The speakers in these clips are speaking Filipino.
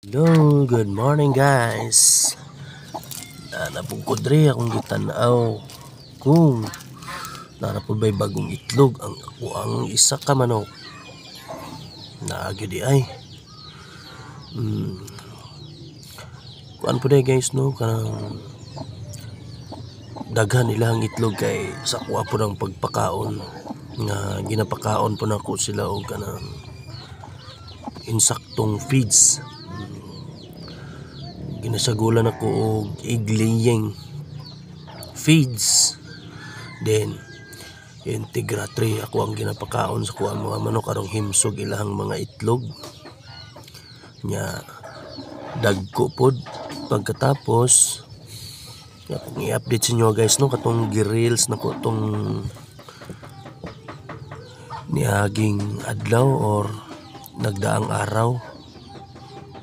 Hello, good morning guys. Napugkod rin akong gitanaw kung narapod ba'y bagong itlog ang ako ang isa ka manok. Naagyo di ay. Kuan po guys no, kanang daghan ilang itlog kay sa kuha po ng pagpakaon nga ginapakaon po nako sila og kanang insaktong feeds. Ginasagulan ako og egg laying feeds, then integra 3 ako ang ginapakaon sa kuha mga manok arong himsog ilahang mga itlog nya dagko pod. Pagkatapos i-update sa inyo guys no, katong gi-reels na ko tong niaging adlaw or nagdaang araw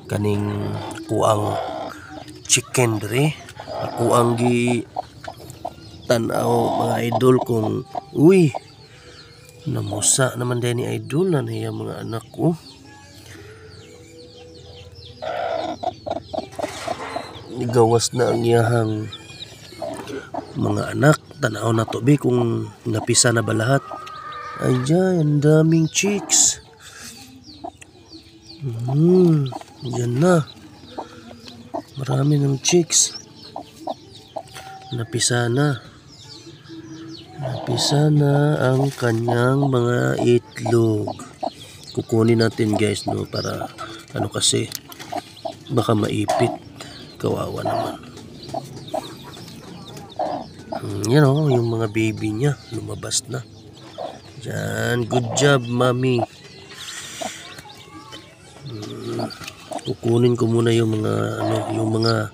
kaning kuang chicken dre. Ako ang gi tanaw mga idol kung uy namusa naman din ni idol na niya mga anak ko. Gawas na ang iyahang mga anak. Tanaw na to be kung napisa na ba lahat. Ay ang daming chicks. Yan na. Marami ng chicks. Napisa na ang kanyang mga itlog. Kukunin natin guys no, para ano kasi baka maipit, kawawa naman. Yan o, yung mga baby niya lumabas na. Yan, good job mommy. Kukunin ko muna yung mga yung mga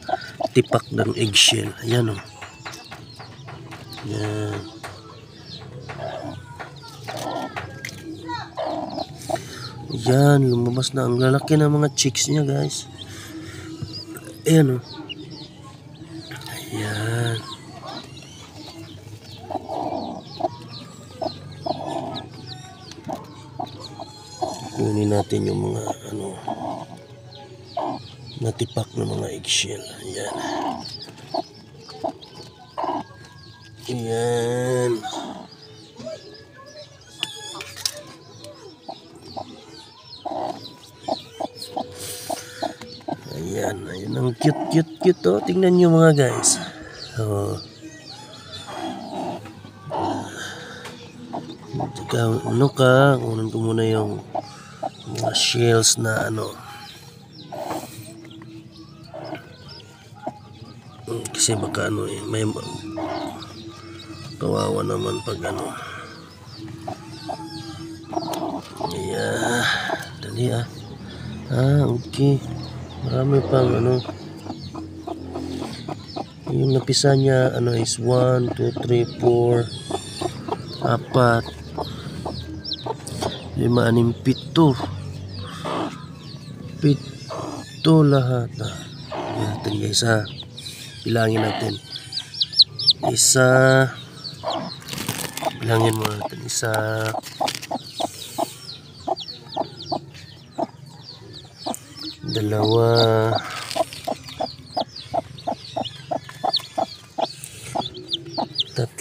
tipak ng eggshell. Ayan o. Yan. Yan, lumabas na ang lalaki ng mga chicks niya guys. Ayan o. Ayan. Kunin natin yung mga natipak na mga eggshell. Ayan. Ayan. Ayan. Ayan ang cute oh. Tingnan nyo mga guys. Ano ka? Kunin ko muna yung mga shells na kasi baka may kawawa naman pag yeah, dali okay, marami pang yung napisa niya is 1, 2, 3, 4 4 5 6 7 7 lahat natin guys bilangin natin bilangin mo natin 1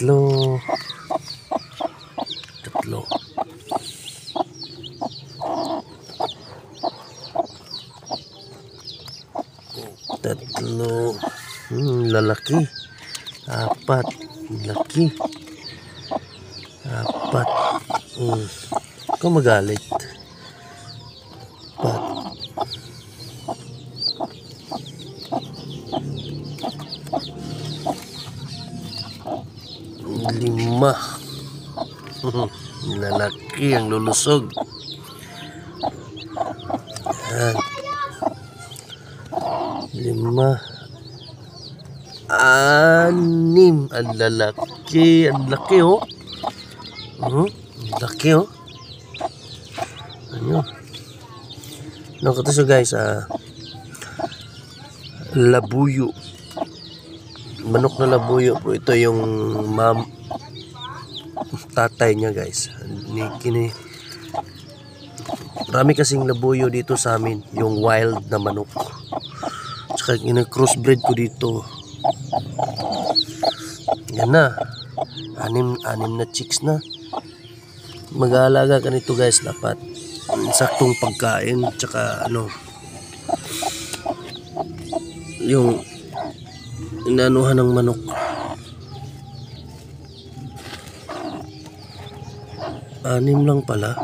2 3 lalaki 4 laki 4 kung magalit 4 5 lalaki ang lulusog. Yan 5 6 ang lalaki. Ang laki oh. Ang laki oh. Ito so guys, labuyo. Manok na labuyo po. Ito yung tatay niya guys. Marami kasing labuyo dito sa amin, yung wild na manok. Crossbreed ko dito. Yan na. Anim na chicks na. Mag-aalaga ka nito guys, dapat saktong pagkain, tsaka yung inanuhan ng manok. Anim lang pala.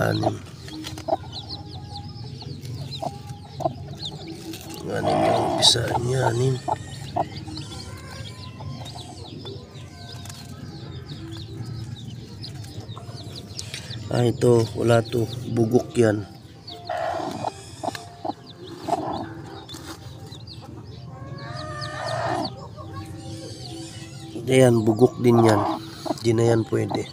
Anim. Anim yung umpisa niya, anim. Ito, wala to. Bugok yan. Ayan, bugok din yan. Di na yan pwede.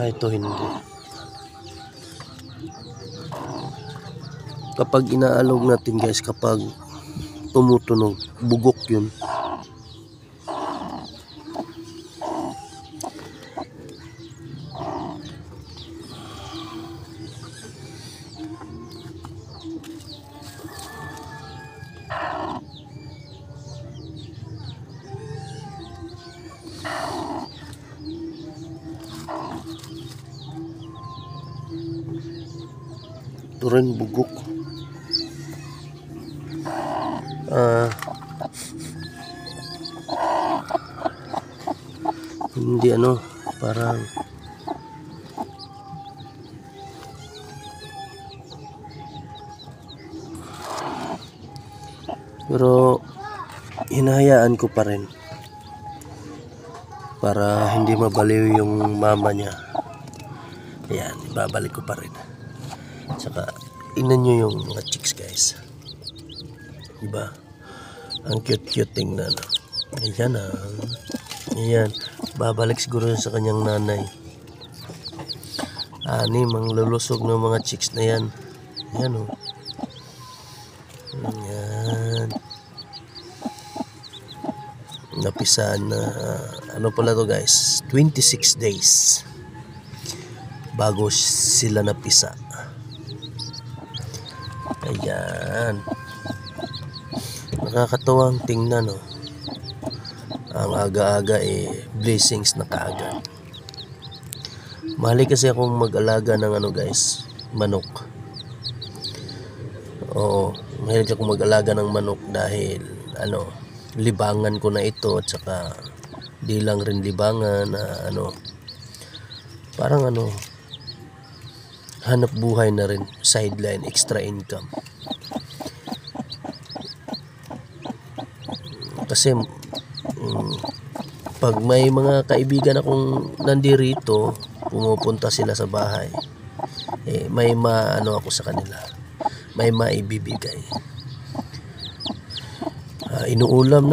Ito hindi. Kapag inaalog natin guys, kapag tumutunog, bugok yun. Ito rin bugok. Hindi parang pero hinahayaan ko pa rin para hindi mabaliw yung mama niya. Ayan, ibabalik ko pa rin. Tsaka tingnan nyo yung mga chicks guys, diba? Ang cute tingnan. Ayan, babalik siguro sa kanyang nanay. Anim ang lulusog ng mga chicks na yan. Ayan o. Ayan. Napisaan na pala to guys, 26 days bago sila napisa. Ayan, nakakatuwang tingnan ang aga-aga blessings na kaagad. Mahilig kasi akong mag-alaga ng guys, manok. Oo, mahilig akong mag-alaga ng manok dahil libangan ko na ito, at saka di lang rin libangan na parang hanap buhay na rin, sideline, extra income. Kasi pag may mga kaibigan akong nandirito, pumupunta sila sa bahay, may ako sa kanila, may maibibigay. Inuulam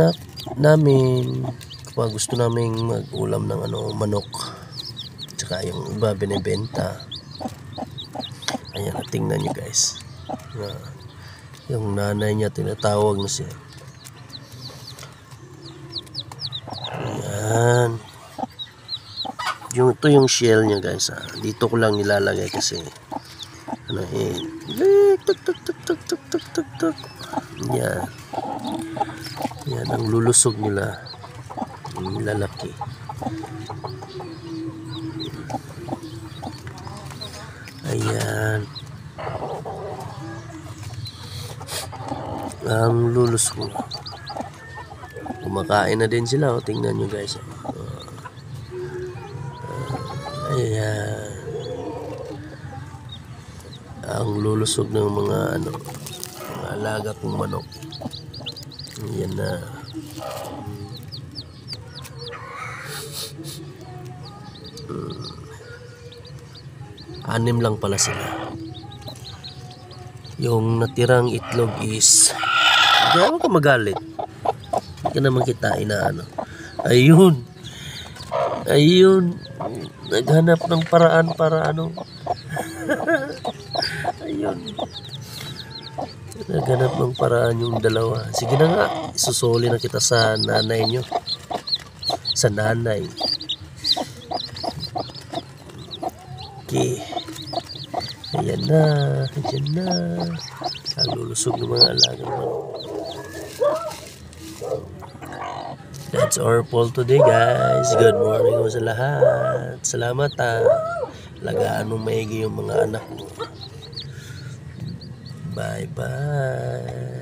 namin kapag gusto naming mag-ulam ng manok, tsaka yung iba binibenta. Ayan, tingnan nyo guys, yung nanay niya tinatawag na siya. Ayan, ito yung shell niya guys. Dito ko lang nilalagay kasi tuk. Yan ang lulusog nila, yung lalaki. Ayan, ang lulusog. Kumakain na din sila. Tingnan nyo guys. Ayan, ang lulusog ng mga alaga kong manok. Yan na. Anim lang pala sila. Yung natirang itlog is, hindi ka magalit. Hindi ka naman kitain na Ayun, naghanap ng paraan para ayun, naghanap ng paraan yung dalawa. Sige na nga, isusuli na kita sa nanay nyo, sa nanay. Okay. Ayan na. Ayan na. Ang lulusog ng mga alagang manok. That's our poll today, guys. Good morning ho sa lahat. Salamat ha. Lagaan mo maigi yung mga anak mo. Bye-bye.